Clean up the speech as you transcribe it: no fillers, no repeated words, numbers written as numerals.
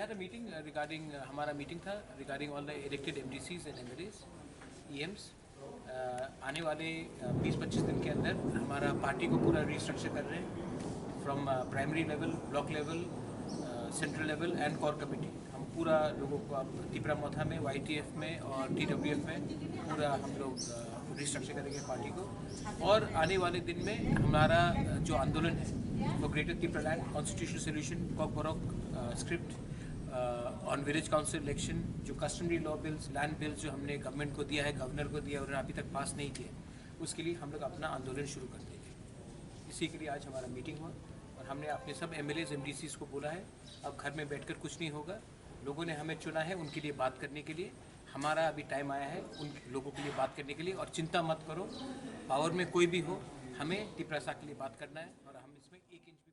had a meeting regarding हमारा meeting था regarding all the elected MDCs and MLAs, EMs. आने वाले 20-25 दिन के अंदर हमारा पार्टी को पूरा रिस्ट्रक्चर कर रहे हैं from primary level, block level, central level and core committee. हम पूरा लोगों को अब तिपरामथा में, YTF में और TWF में पूरा हम लोग रिस्ट्रक्चर करेंगे पार्टी को. और आने वाले दिन में हमारा जो आंदोलन है वो greater Tipraland constitutional solution, Kokborok script on village council election, जो customary law bills, land bills जो हमने गवर्नमेंट को दिया है, गवर्नर को दिया और अभी तक पास नहीं किए, उसके लिए हम लोग अपना आंदोलन शुरू कर देंगे. इसी के लिए आज हमारा मीटिंग हुआ और हमने अपने सब MLAs MDCs को बोला है अब घर में बैठकर कुछ नहीं होगा. लोगों ने हमें चुना है उनके लिए बात करने के लिए. हमारा अभी टाइम आया है उन लोगों के लिए बात करने के लिए. और चिंता मत करो, पावर में कोई भी हो, हमें तिपरासा के लिए बात करना है और हम इसमें 1 इंच भी